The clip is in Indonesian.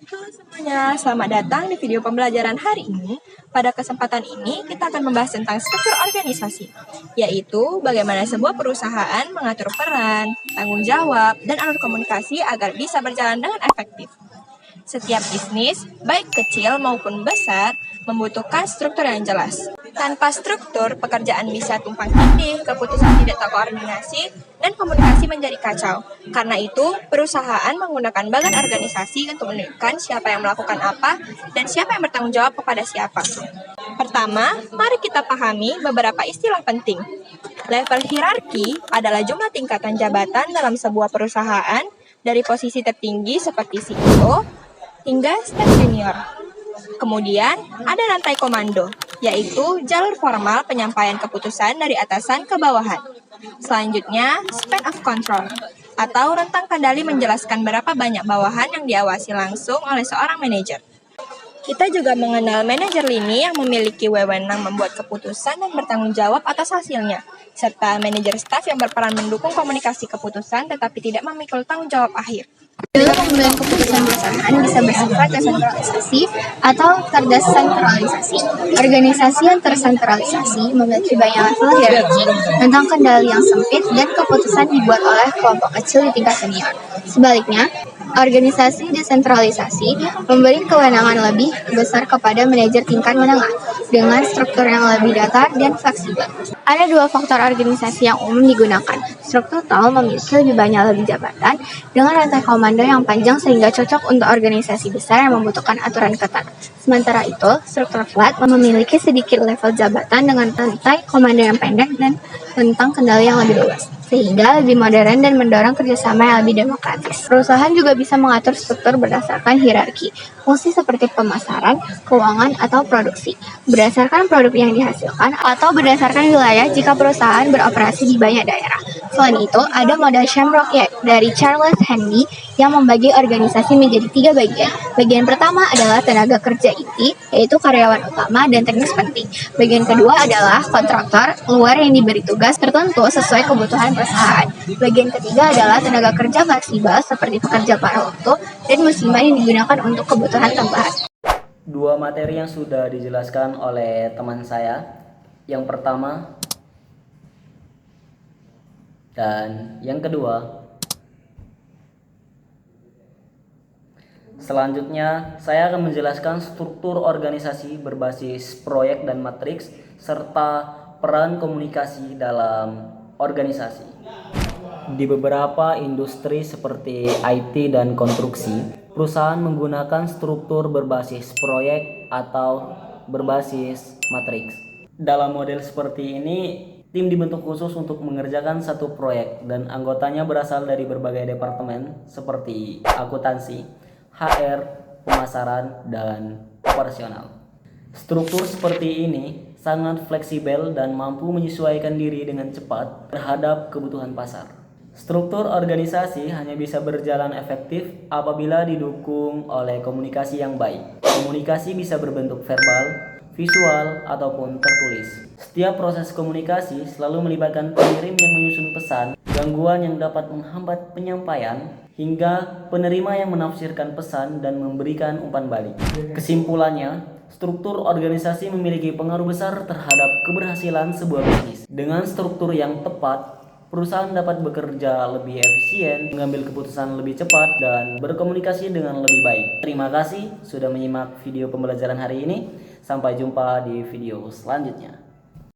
Halo semuanya, selamat datang di video pembelajaran hari ini. Pada kesempatan ini, kita akan membahas tentang struktur organisasi, yaitu bagaimana sebuah perusahaan mengatur peran, tanggung jawab, dan alur komunikasi agar bisa berjalan dengan efektif. Setiap bisnis, baik kecil maupun besar, membutuhkan struktur yang jelas. Tanpa struktur, pekerjaan bisa tumpang tindih, keputusan tidak terkoordinasi, dan komunikasi menjadi kacau. Karena itu, perusahaan menggunakan bagan organisasi untuk menentukan siapa yang melakukan apa dan siapa yang bertanggung jawab kepada siapa. Pertama, mari kita pahami beberapa istilah penting. Level hierarki adalah jumlah tingkatan jabatan dalam sebuah perusahaan dari posisi tertinggi seperti CEO hingga staf senior. Kemudian, ada rantai komando, yaitu jalur formal penyampaian keputusan dari atasan ke bawahan. Selanjutnya, span of control, atau rentang kendali menjelaskan berapa banyak bawahan yang diawasi langsung oleh seorang manajer. Kita juga mengenal manajer lini yang memiliki wewenang membuat keputusan dan bertanggung jawab atas hasilnya, serta manajer staf yang berperan mendukung komunikasi keputusan tetapi tidak memikul tanggung jawab akhir. Dalam pengambilan keputusan perusahaan bisa bersifat desentralisasi atau terdesentralisasi. Organisasi yang tersentralisasi memiliki banyak level hierarki, tentang kendali yang sempit, dan keputusan dibuat oleh kelompok kecil di tingkat senior. Sebaliknya, organisasi desentralisasi memberi kewenangan lebih besar kepada manajer tingkat menengah dengan struktur yang lebih datar dan fleksibel. Ada dua faktor organisasi yang umum digunakan. Struktur tall memiliki lebih banyak jabatan dengan rantai komando yang panjang sehingga cocok untuk organisasi besar yang membutuhkan aturan ketat. Sementara itu, struktur flat memiliki sedikit level jabatan dengan rantai komando yang pendek dan tentang kendali yang lebih luas, sehingga lebih modern dan mendorong kerjasama yang lebih demokratis. Perusahaan juga bisa mengatur struktur berdasarkan hierarki, fungsi seperti pemasaran, keuangan, atau produksi, berdasarkan produk yang dihasilkan, atau berdasarkan wilayah jika perusahaan beroperasi di banyak daerah. Selain itu, ada model Shamrock dari Charles Handy yang membagi organisasi menjadi 3 bagian. Bagian pertama adalah tenaga kerja inti, yaitu karyawan utama dan teknis penting. Bagian kedua adalah kontraktor luar yang diberi tugas tertentu sesuai kebutuhan perusahaan. Bagian ketiga adalah tenaga kerja fleksibel seperti pekerja paruh waktu dan musiman yang digunakan untuk kebutuhan tambahan. Dua materi yang sudah dijelaskan oleh teman saya. Yang pertama dan yang kedua. Selanjutnya, saya akan menjelaskan struktur organisasi berbasis proyek dan matriks serta peran komunikasi dalam organisasi. Di beberapa industri seperti IT dan konstruksi, perusahaan menggunakan struktur berbasis proyek atau berbasis matriks. Dalam model seperti ini, tim dibentuk khusus untuk mengerjakan satu proyek dan anggotanya berasal dari berbagai departemen seperti akuntansi, HR, pemasaran, dan operasional. Struktur seperti ini sangat fleksibel dan mampu menyesuaikan diri dengan cepat terhadap kebutuhan pasar. Struktur organisasi hanya bisa berjalan efektif apabila didukung oleh komunikasi yang baik. Komunikasi bisa berbentuk verbal, visual, ataupun tertulis. Setiap proses komunikasi selalu melibatkan pengirim yang menyusun pesan, gangguan yang dapat menghambat penyampaian, hingga penerima yang menafsirkan pesan dan memberikan umpan balik. Kesimpulannya, struktur organisasi memiliki pengaruh besar terhadap keberhasilan sebuah bisnis. Dengan struktur yang tepat, perusahaan dapat bekerja lebih efisien, mengambil keputusan lebih cepat, dan berkomunikasi dengan lebih baik. Terima kasih sudah menyimak video pembelajaran hari ini. Sampai jumpa di video selanjutnya.